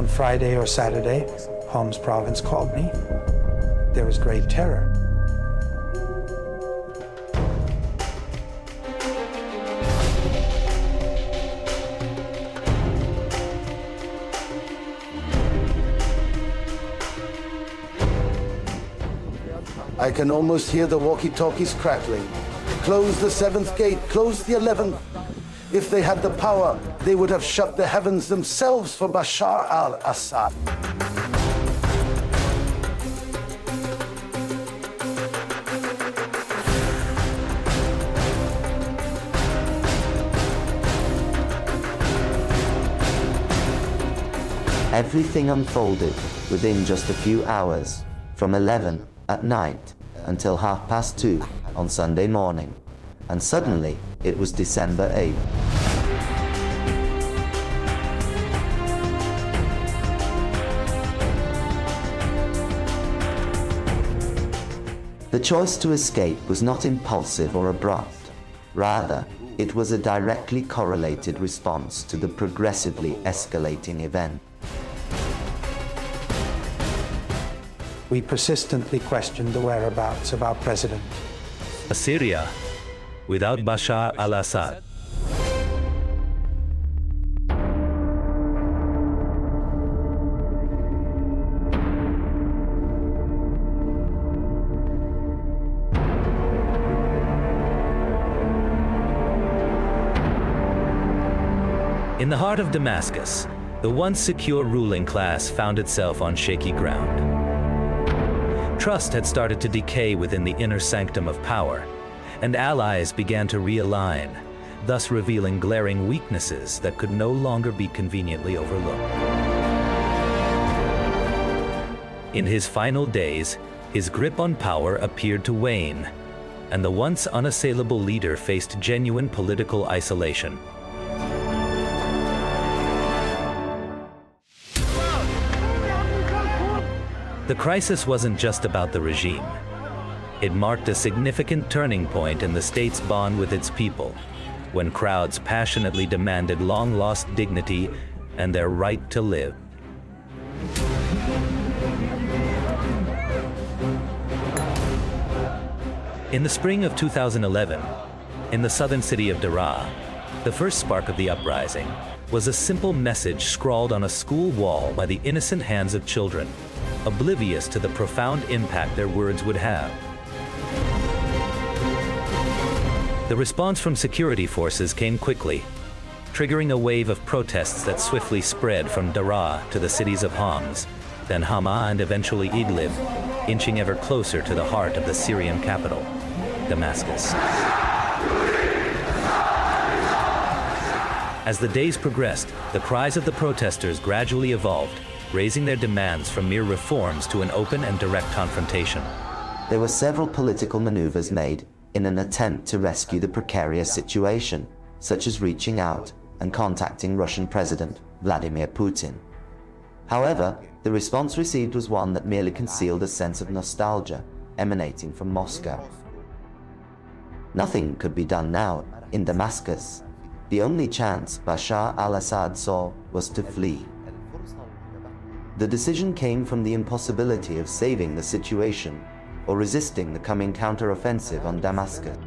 On Friday or Saturday, Homs province called me. There was great terror. I can almost hear the walkie-talkies crackling. Close the 7th gate, close the 11th. If they had the power, they would have shut the heavens themselves for Bashar al-Assad. Everything unfolded within just a few hours, from 11 at night until 2:30 on Sunday morning. And suddenly, it was December 8th. The choice to escape was not impulsive or abrupt. Rather, it was a directly correlated response to the progressively escalating event. We persistently questioned the whereabouts of our president. Syria without Bashar al-Assad. In the heart of Damascus, the once secure ruling class found itself on shaky ground. Trust had started to decay within the inner sanctum of power, and allies began to realign, thus revealing glaring weaknesses that could no longer be conveniently overlooked. In his final days, his grip on power appeared to wane, and the once unassailable leader faced genuine political isolation. The crisis wasn't just about the regime. It marked a significant turning point in the state's bond with its people, when crowds passionately demanded long-lost dignity and their right to live. In the spring of 2011, in the southern city of Daraa, the first spark of the uprising was a simple message scrawled on a school wall by the innocent hands of children, oblivious to the profound impact their words would have. The response from security forces came quickly, triggering a wave of protests that swiftly spread from Daraa to the cities of Homs, then Hama and eventually Idlib, inching ever closer to the heart of the Syrian capital, Damascus. As the days progressed, the cries of the protesters gradually evolved, raising their demands from mere reforms to an open and direct confrontation. There were several political maneuvers made in an attempt to rescue the precarious situation, such as reaching out and contacting Russian President Vladimir Putin. However, the response received was one that merely concealed a sense of nostalgia emanating from Moscow. Nothing could be done now in Damascus. The only chance Bashar al-Assad saw was to flee. The decision came from the impossibility of saving the situation or resisting the coming counter-offensive on Damascus.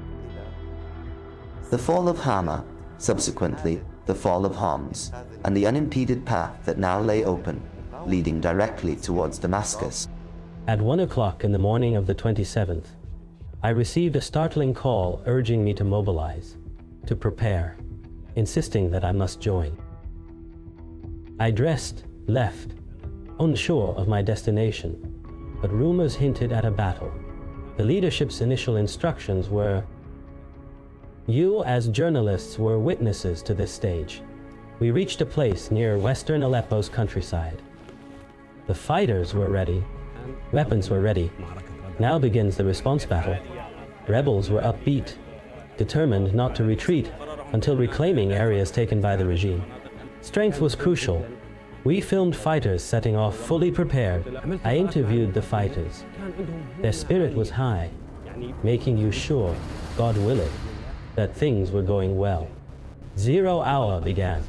The fall of Hama, subsequently the fall of Homs, and the unimpeded path that now lay open, leading directly towards Damascus. At 1 o'clock in the morning of the 27th, I received a startling call urging me to mobilize, to prepare, insisting that I must join. I dressed, left, unsure of my destination, but rumors hinted at a battle. The leadership's initial instructions were, "You as journalists were witnesses to this stage. We reached a place near western Aleppo's countryside. The fighters were ready, weapons were ready. Now begins the response battle." Rebels were upbeat, determined not to retreat until reclaiming areas taken by the regime. Strength was crucial. We filmed fighters setting off fully prepared. I interviewed the fighters. Their spirit was high, making you sure, God willing, that things were going well. 0 hour began.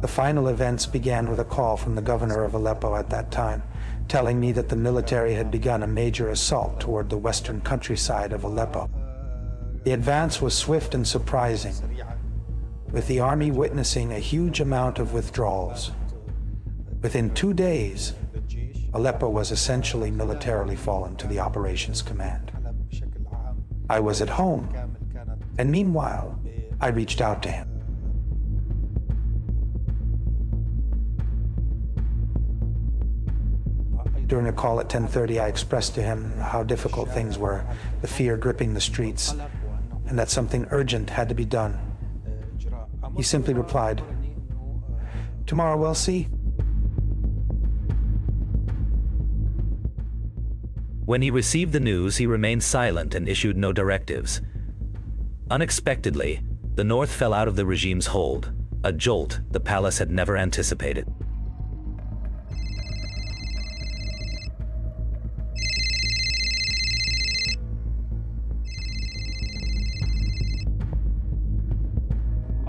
The final events began with a call from the governor of Aleppo at that time, telling me that the military had begun a major assault toward the western countryside of Aleppo. The advance was swift and surprising, with the army witnessing a huge amount of withdrawals. Within 2 days, Aleppo was essentially militarily fallen to the operations command. I was at home, and meanwhile, I reached out to him. During a call at 10:30, I expressed to him how difficult things were, the fear gripping the streets, and that something urgent had to be done. He simply replied, "Tomorrow we'll see." When he received the news, he remained silent and issued no directives. Unexpectedly, the north fell out of the regime's hold, a jolt the palace had never anticipated.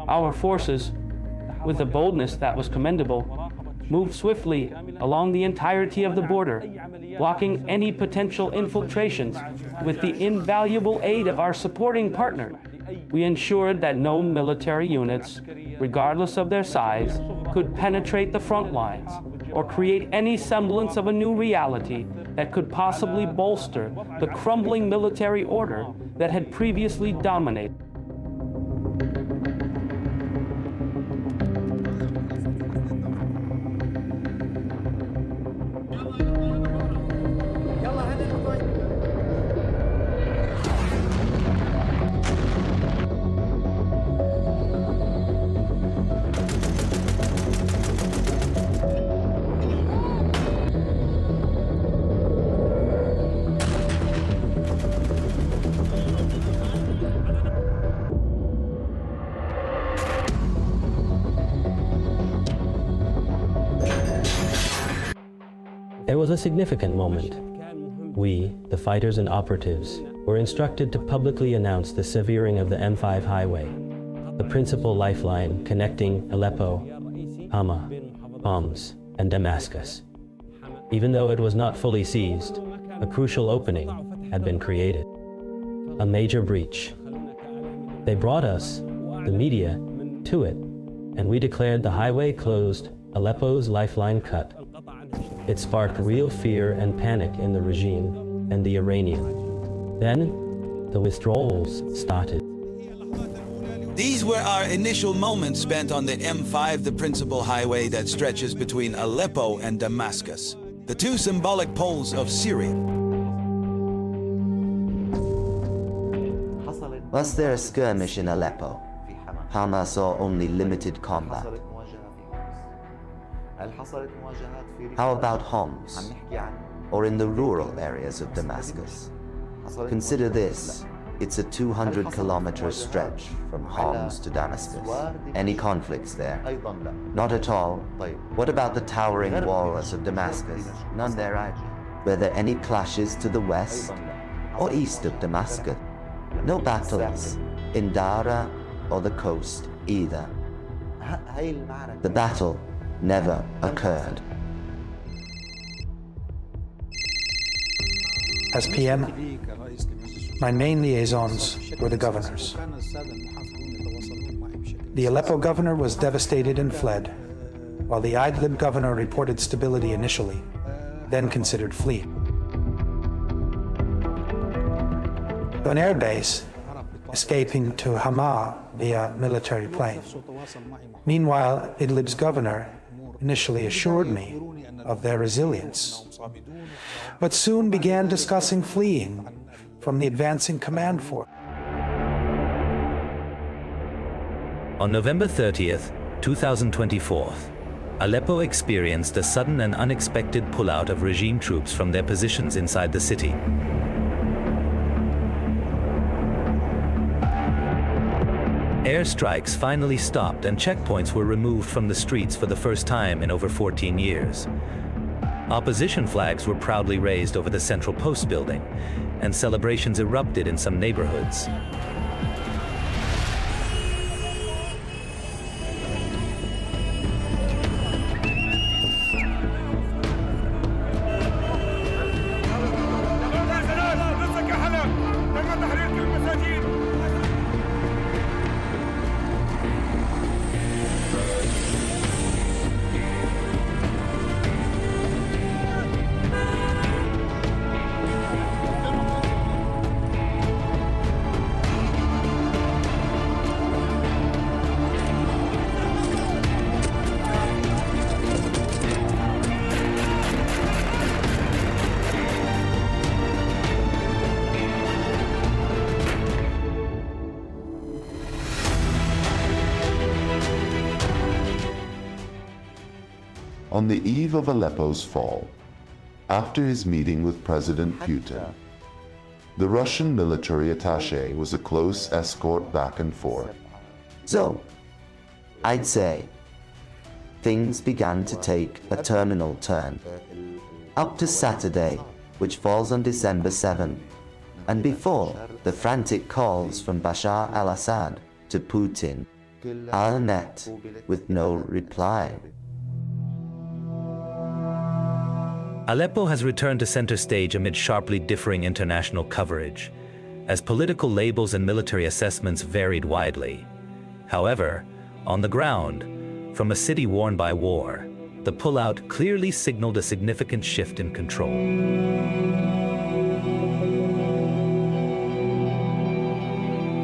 Our forces, with a boldness that was commendable, moved swiftly along the entirety of the border, blocking any potential infiltrations. With the invaluable aid of our supporting partner, we ensured that no military units, regardless of their size, could penetrate the front lines or create any semblance of a new reality that could possibly bolster the crumbling military order that had previously dominated. It was a significant moment. We, the fighters and operatives, were instructed to publicly announce the severing of the M5 highway, the principal lifeline connecting Aleppo, Hama, Homs, and Damascus. Even though it was not fully seized, a crucial opening had been created, a major breach. They brought us, the media, to it, and we declared the highway closed, Aleppo's lifeline cut. It sparked real fear and panic in the regime and the Iranian. Then, the withdrawals started. These were our initial moments spent on the M5, the principal highway that stretches between Aleppo and Damascus, the two symbolic poles of Syria. Was there a skirmish in Aleppo? Hama saw only limited combat. How about Homs, or in the rural areas of Damascus? Consider this, it's a 200-kilometer stretch from Homs to Damascus. Any conflicts there? Not at all. What about the towering walls of Damascus? None there either. Were there any clashes to the west or east of Damascus? No battles in Dara or the coast either. The battle never occurred. As PM, my main liaisons were the governors. The Aleppo governor was devastated and fled, while the Idlib governor reported stability initially, then considered fleeing. To an airbase, escaping to Hama via military plane. Meanwhile, Idlib's governor initially assured me of their resilience, but soon began discussing fleeing from the advancing command force. On November 30th, 2024, Aleppo experienced a sudden and unexpected pullout of regime troops from their positions inside the city. Airstrikes finally stopped and checkpoints were removed from the streets for the first time in over 14 years. Opposition flags were proudly raised over the central post building, and celebrations erupted in some neighborhoods. On the eve of Aleppo's fall, after his meeting with President Putin, the Russian military attaché was a close escort back and forth. So, I'd say, things began to take a terminal turn. Up to Saturday, which falls on December 7, and before the frantic calls from Bashar al-Assad to Putin are met with no reply. Aleppo has returned to center stage amid sharply differing international coverage, as political labels and military assessments varied widely. However, on the ground, from a city worn by war, the pullout clearly signaled a significant shift in control.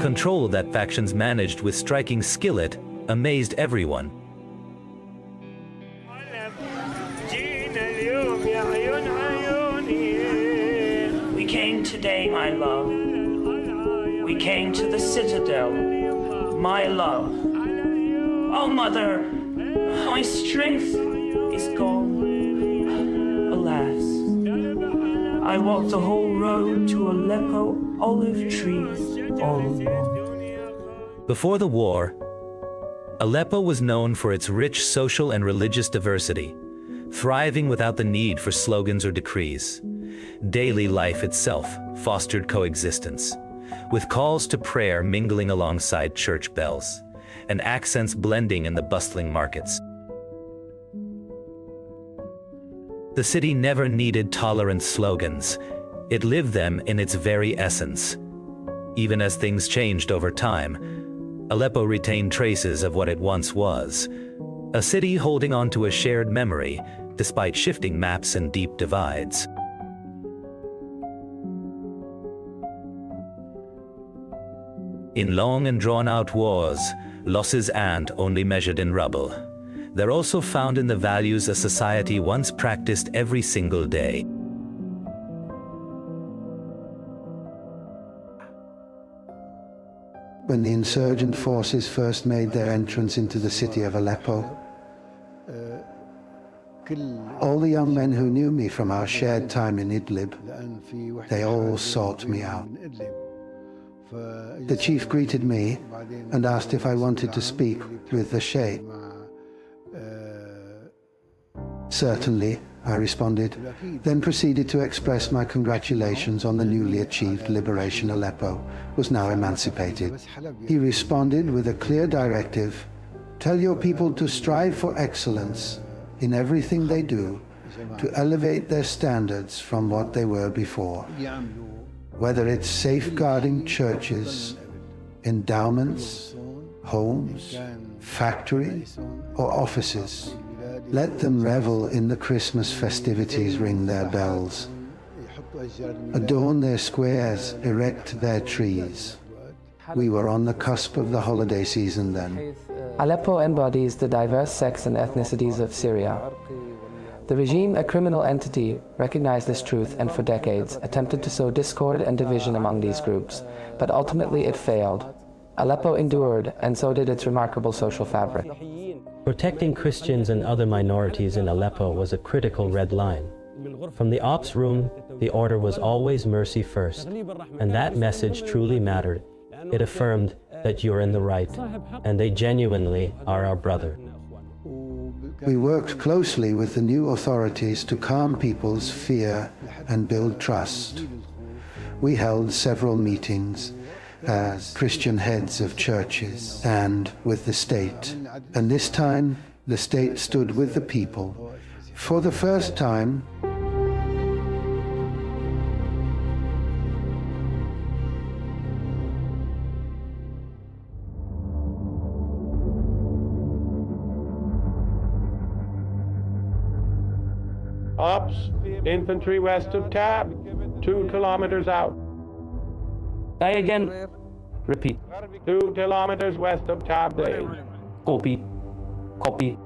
Control that factions managed with striking skill amazed everyone. We came today, my love. We came to the citadel, my love. Oh, mother, my strength is gone. Alas, I walked the whole road to Aleppo olive trees all alone. Before the war, Aleppo was known for its rich social and religious diversity, thriving without the need for slogans or decrees. Daily life itself fostered coexistence, with calls to prayer mingling alongside church bells, and accents blending in the bustling markets. The city never needed tolerant slogans. It lived them in its very essence. Even as things changed over time, Aleppo retained traces of what it once was, a city holding on to a shared memory despite shifting maps and deep divides. In long and drawn-out wars, losses aren't only measured in rubble. They're also found in the values a society once practiced every single day. When the insurgent forces first made their entrance into the city of Aleppo, all the young men who knew me from our shared time in Idlib, they all sought me out. The chief greeted me and asked if I wanted to speak with the Sheikh. Certainly, I responded, then proceeded to express my congratulations on the newly achieved liberation. Aleppo was now emancipated. He responded with a clear directive: tell your people to strive for excellence in everything they do, to elevate their standards from what they were before. Whether it's safeguarding churches, endowments, homes, factories, or offices, let them revel in the Christmas festivities, ring their bells, adorn their squares, erect their trees. We were on the cusp of the holiday season then. Aleppo embodies the diverse sects and ethnicities of Syria. The regime, a criminal entity, recognized this truth and for decades attempted to sow discord and division among these groups, but ultimately it failed. Aleppo endured, and so did its remarkable social fabric. Protecting Christians and other minorities in Aleppo was a critical red line. From the ops room, the order was always mercy first, and that message truly mattered. It affirmed that you're in the right, and they genuinely are our brother. We worked closely with the new authorities to calm people's fear and build trust. We held several meetings as Christian heads of churches and with the state. And this time, the state stood with the people. For the first time, Ops, infantry west of Tab, 2 kilometers out. Say again. Repeat. 2 kilometers west of Tab Days. Copy. Copy.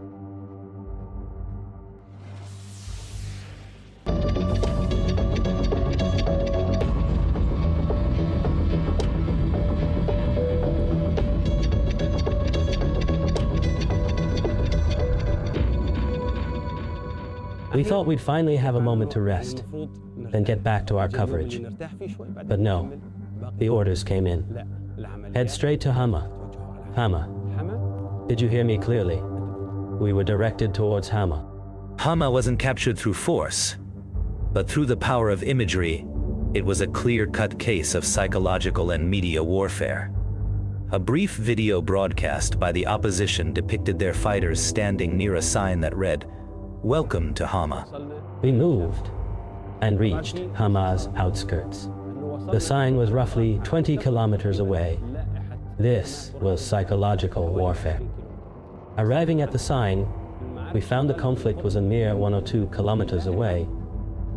We thought we'd finally have a moment to rest, then get back to our coverage. But no, the orders came in. Head straight to Hama. Hama. Did you hear me clearly? We were directed towards Hama. Hama wasn't captured through force, but through the power of imagery. It was a clear-cut case of psychological and media warfare. A brief video broadcast by the opposition depicted their fighters standing near a sign that read, "Welcome to Hama." We moved and reached Hama's outskirts. The sign was roughly 20 kilometers away. This was psychological warfare. Arriving at the sign, we found the conflict was a mere 1 or 2 kilometers away.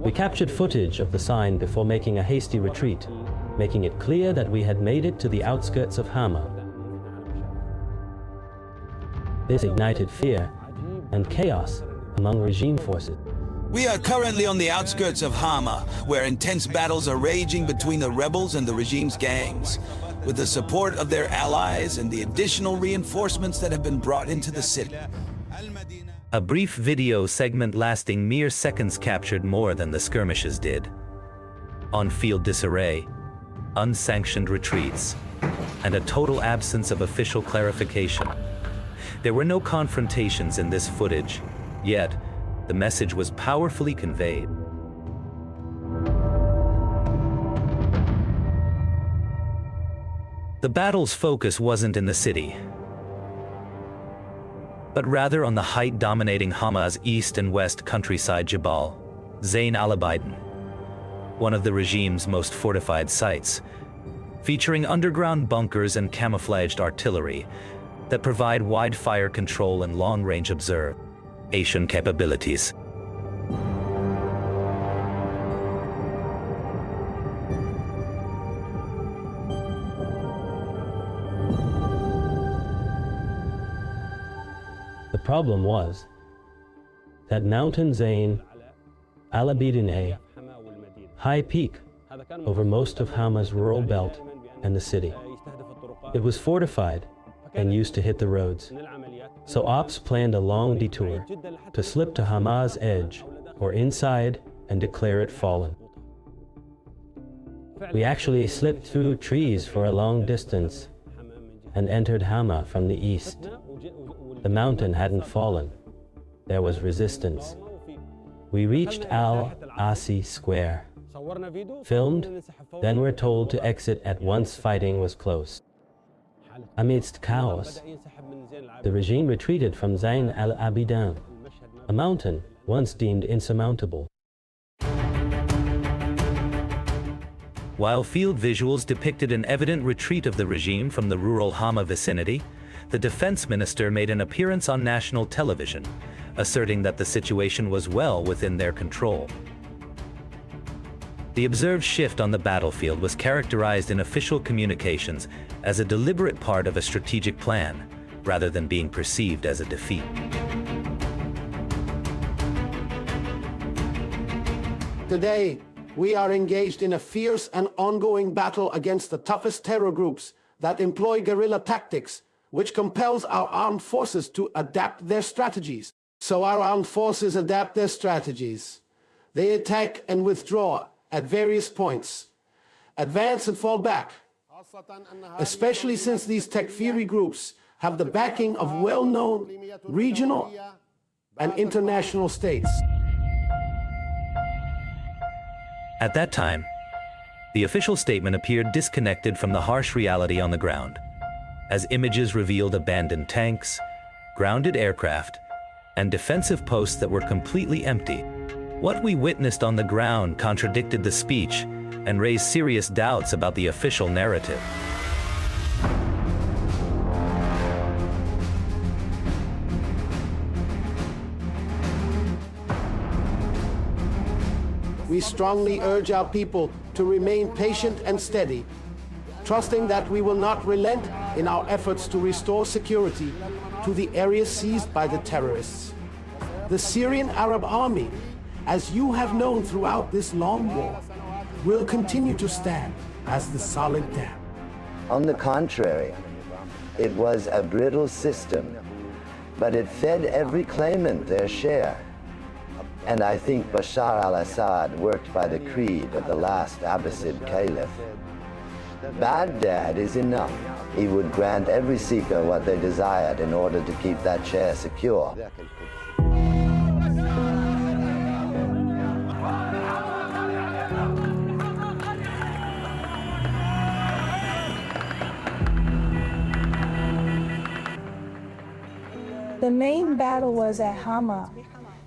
We captured footage of the sign before making a hasty retreat, making it clear that we had made it to the outskirts of Hama. This ignited fear and chaos among regime forces. We are currently on the outskirts of Hama, where intense battles are raging between the rebels and the regime's gangs. With the support of their allies and the additional reinforcements that have been brought into the city. A brief video segment lasting mere seconds captured more than the skirmishes did. On-field disarray, unsanctioned retreats, and a total absence of official clarification. There were no confrontations in this footage, yet the message was powerfully conveyed. The battle's focus wasn't in the city, but rather on the height dominating Hama's east and west countryside Jabal, Zain al-Abidin, one of the regime's most fortified sites, featuring underground bunkers and camouflaged artillery that provide wide fire control and long-range observation capabilities. The problem was that Mountain Zain al-Abidin, high peak over most of Hama's rural belt and the city. It was fortified and used to hit the roads. So Ops planned a long detour to slip to Hama's edge or inside and declare it fallen. We actually slipped through trees for a long distance and entered Hama from the east. The mountain hadn't fallen. There was resistance. We reached Al-Assad Square, filmed, then were told to exit at once fighting was close. Amidst chaos, the regime retreated from Zain al-Abidin, a mountain once deemed insurmountable. While field visuals depicted an evident retreat of the regime from the rural Hama vicinity, the defense minister made an appearance on national television, asserting that the situation was well within their control. The observed shift on the battlefield was characterized in official communications as a deliberate part of a strategic plan, rather than being perceived as a defeat. Today, we are engaged in a fierce and ongoing battle against the toughest terror groups that employ guerrilla tactics, which compels our armed forces to adapt their strategies. So our armed forces adapt their strategies. They attack and withdraw at various points, advance and fall back, especially since these Takfiri groups have the backing of well-known regional and international states. At that time, the official statement appeared disconnected from the harsh reality on the ground, as images revealed abandoned tanks, grounded aircraft, and defensive posts that were completely empty. What we witnessed on the ground contradicted the speech and raised serious doubts about the official narrative. we strongly urge our people to remain patient and steady, trusting that we will not relent in our efforts to restore security to the areas seized by the terrorists. The Syrian Arab army, as you have known throughout this long war, will continue to stand as the solid dam. On the contrary, it was a brittle system, but it fed every claimant their share. And I think Bashar al-Assad worked by the creed of the last Abbasid caliph. Baghdad is enough. He would grant every seeker what they desired in order to keep that chair secure. The main battle was at Hama,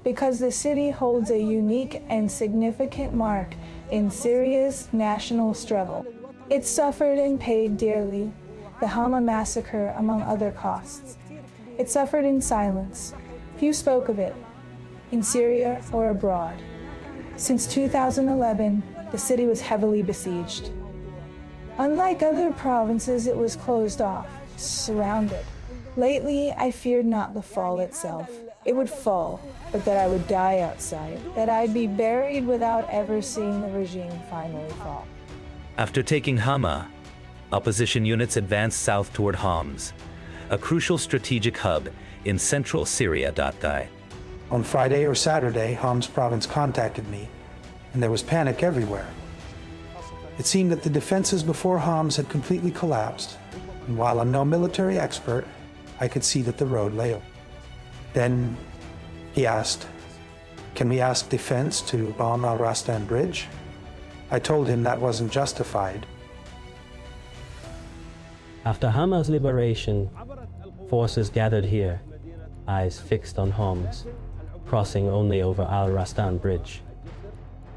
because the city holds a unique and significant mark in Syria's national struggle. It suffered and paid dearly, the Hama massacre among other costs. It suffered in silence. Few spoke of it, in Syria or abroad. Since 2011, the city was heavily besieged. Unlike other provinces, it was closed off, surrounded. Lately, I feared not the fall itself. It would fall, but that I would die outside, that I'd be buried without ever seeing the regime finally fall. After taking Hama, opposition units advanced south toward Homs, a crucial strategic hub in central Syria. On Friday or Saturday, Homs province contacted me, and there was panic everywhere. It seemed that the defenses before Homs had completely collapsed, and while I'm no military expert, I could see that the road lay open. Then he asked, "Can we ask defense to bomb Al-Rastan Bridge?" I told him that wasn't justified. After Hama's liberation, forces gathered here, eyes fixed on Homs, crossing only over Al-Rastan Bridge.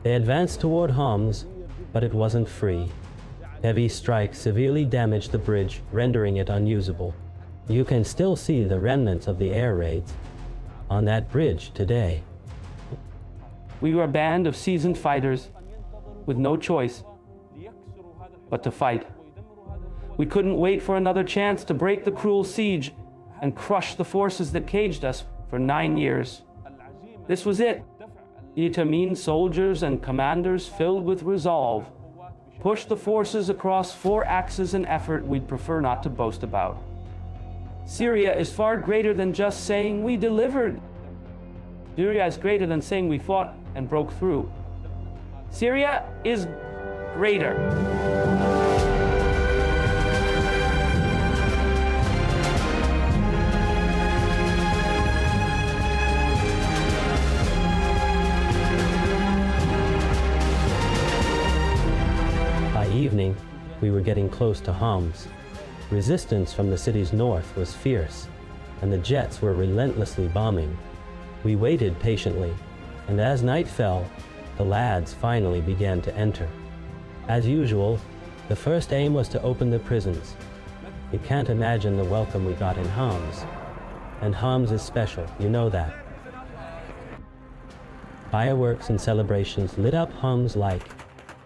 They advanced toward Homs, but it wasn't free. Heavy strikes severely damaged the bridge, rendering it unusable. You can still see the remnants of the air raids on that bridge today. We were a band of seasoned fighters with no choice but to fight. We couldn't wait for another chance to break the cruel siege and crush the forces that caged us for 9 years. This was it. Determined soldiers and commanders filled with resolve pushed the forces across 4 axes an effort we'd prefer not to boast about. Syria is far greater than just saying we delivered. Syria is greater than saying we fought and broke through. Syria is greater. By evening, we were getting close to Homs. Resistance from the city's north was fierce, and the jets were relentlessly bombing. We waited patiently, and as night fell, the lads finally began to enter. As usual, the first aim was to open the prisons. You can't imagine the welcome we got in Homs. And Homs is special, you know that. Fireworks and celebrations lit up Homs like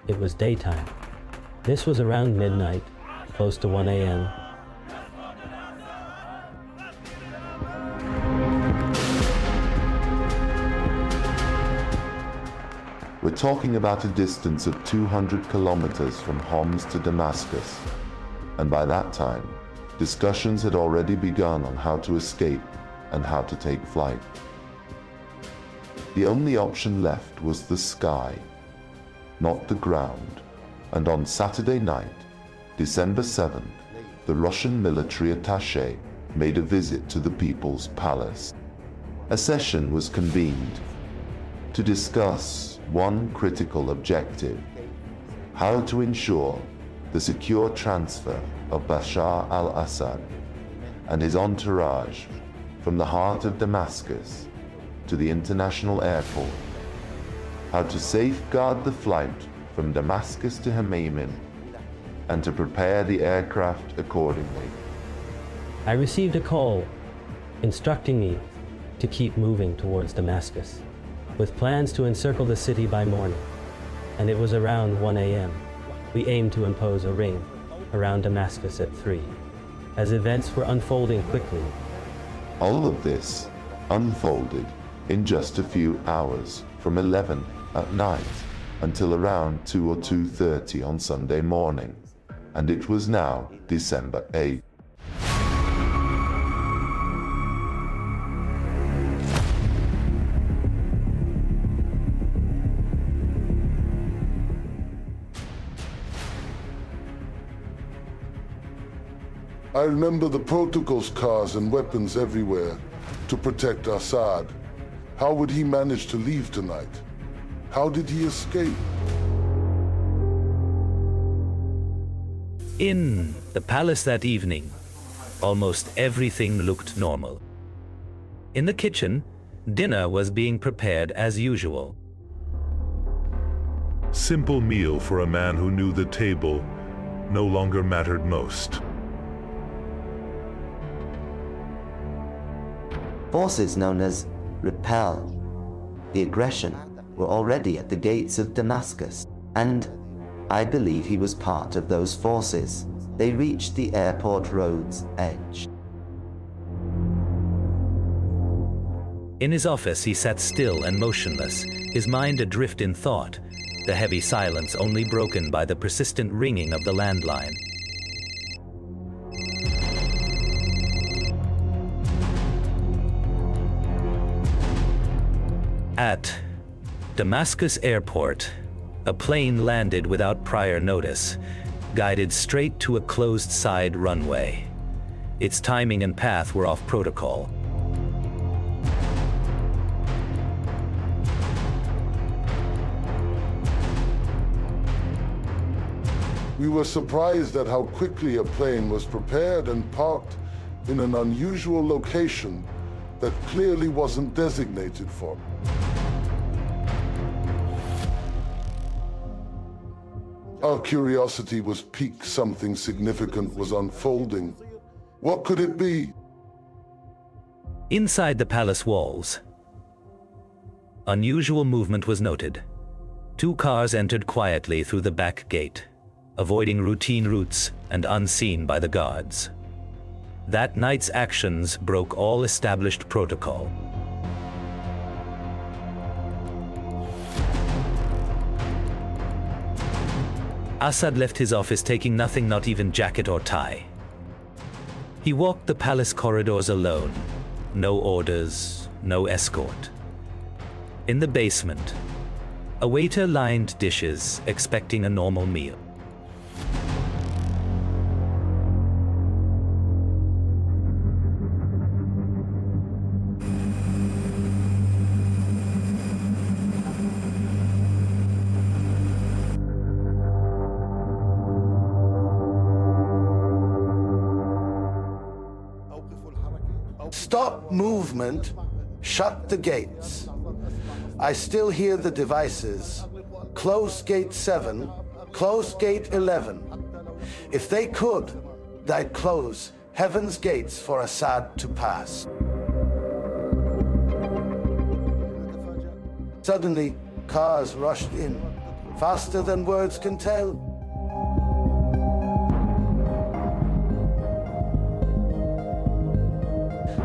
it was daytime. This was around midnight, close to 1 a.m. We're talking about a distance of 200 kilometers from Homs to Damascus, and by that time, discussions had already begun on how to escape and how to take flight. The only option left was the sky, not the ground, and on Saturday night, December 7th, the Russian military attaché made a visit to the People's Palace. A session was convened to discuss one critical objective: how to ensure the secure transfer of Bashar al-Assad and his entourage from the heart of Damascus to the international airport, how to safeguard the flight from Damascus to Hama, and to prepare the aircraft accordingly. I received a call instructing me to keep moving towards Damascus, with plans to encircle the city by morning. and it was around 1 a.m. We aimed to impose a ring around Damascus at 3. As events were unfolding quickly, All of this unfolded in just a few hours, from 11 at night until around 2 or 2:30 on Sunday morning, and it was now December 8th. I remember the protocols cars and weapons everywhere to protect Assad. How would he manage to leave tonight? How did he escape? In the palace that evening, almost everything looked normal. In the kitchen, dinner was being prepared as usual. Simple meal for a man who knew the table no longer mattered most. Forces known as Repel, the aggression, were already at the gates of Damascus, and I believe he was part of those forces. They reached the airport road's edge. In his office, he sat still and motionless, his mind adrift in thought, the heavy silence only broken by the persistent ringing of the landline. At Damascus Airport, a plane landed without prior notice, guided straight to a closed side runway. Its timing and path were off protocol. We were surprised at how quickly a plane was prepared and parked in an unusual location that clearly wasn't designated for. Our curiosity was piqued. Something significant was unfolding. What could it be? Inside the palace walls, unusual movement was noted. 2 cars entered quietly through the back gate, avoiding routine routes and unseen by the guards. That night's actions broke all established protocol. Assad left his office taking nothing, not even jacket or tie. He walked the palace corridors alone. No orders, no escort. In the basement, a waiter lined dishes, expecting a normal meal. Stop movement, shut the gates. I still hear the devices. Close gate 7, close gate 11. If they could, they'd close heaven's gates for Assad to pass. Suddenly, cars rushed in, faster than words can tell.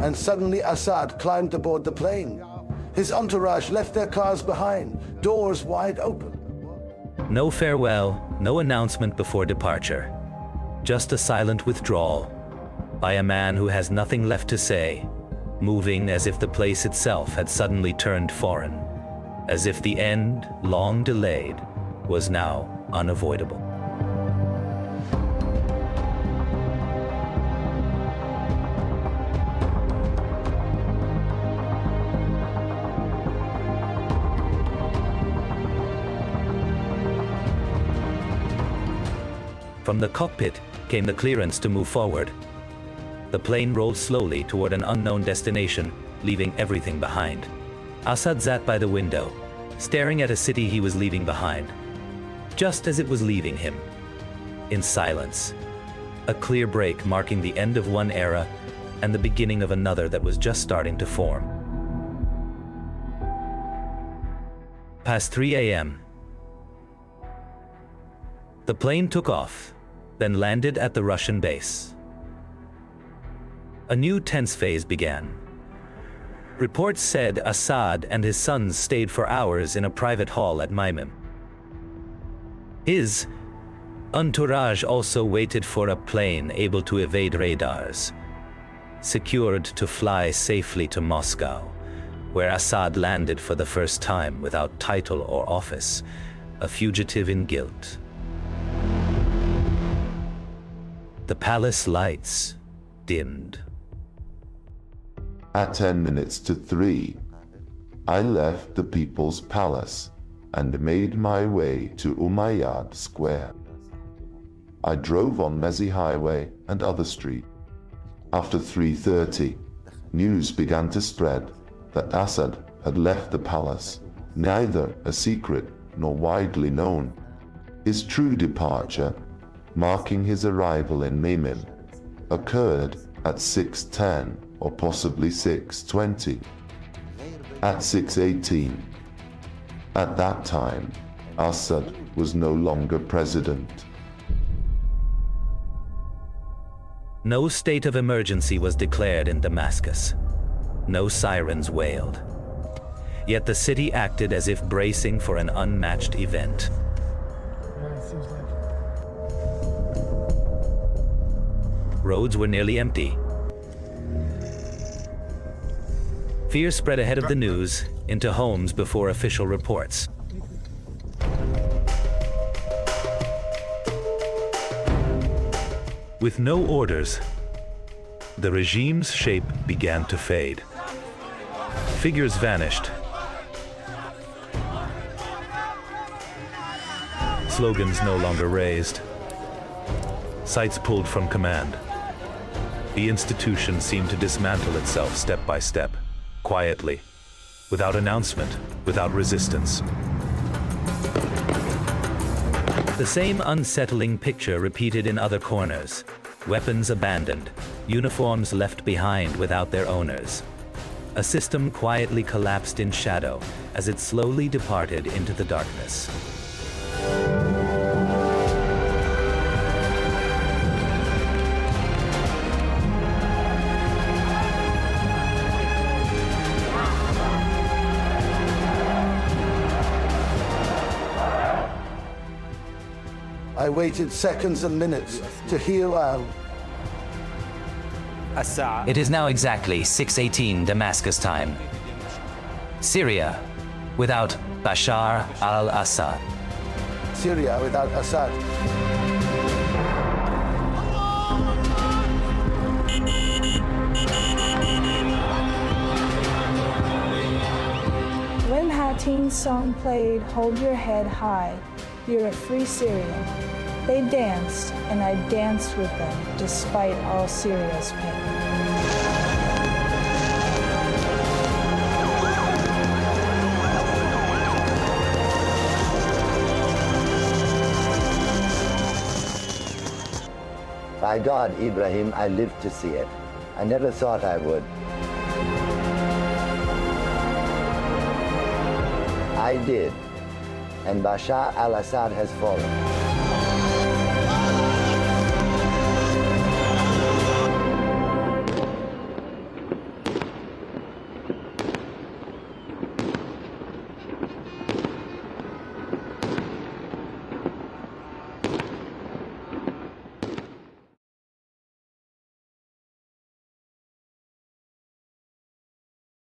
And suddenly Assad climbed aboard the plane. His entourage left their cars behind, doors wide open. No farewell, no announcement before departure. Just a silent withdrawal by a man who has nothing left to say, moving as if the place itself had suddenly turned foreign, as if the end, long delayed, was now unavoidable. From the cockpit came the clearance to move forward. The plane rolled slowly toward an unknown destination, leaving everything behind. Assad sat by the window, staring at a city he was leaving behind, just as it was leaving him, in silence. A clear break marking the end of one era and the beginning of another that was just starting to form. Past 3 a.m., The plane took off, then landed at the Russian base. A new tense phase began. Reports said Assad and his sons stayed for hours in a private hall at Maimim. His entourage also waited for a plane able to evade radars, secured to fly safely to Moscow, where Assad landed for the first time without title or office, a fugitive in guilt. The palace lights dimmed. At 10 minutes to 3, I left the People's Palace and made my way to Umayyad Square. I drove on Mezi Highway and other streets. After 3:30, news began to spread that Assad had left the palace, neither a secret nor widely known. His true departure, marking his arrival in Maimim, occurred at 6:10 or possibly 6:20. At 6:18, at that time, Assad was no longer president. No state of emergency was declared in Damascus. No sirens wailed. Yet the city acted as if bracing for an unmatched event. Roads were nearly empty. Fear spread ahead of the news into homes before official reports. With no orders, the regime's shape began to fade. Figures vanished. Slogans no longer raised. Sights pulled from command. The institution seemed to dismantle itself step by step, quietly, without announcement, without resistance. The same unsettling picture repeated in other corners. Weapons abandoned, uniforms left behind without their owners. A system quietly collapsed in shadow as it slowly departed into the darkness. I waited seconds and minutes to hear Al. It is now exactly 6:18 Damascus time. Syria without Bashar al-Assad. Syria without Assad. When Hatim's song played, "Hold Your Head High, You're a Free Syria," they danced, and I danced with them despite all Syria's pain. By God, Ibrahim, I lived to see it. I never thought I would. I did, and Bashar al-Assad has fallen.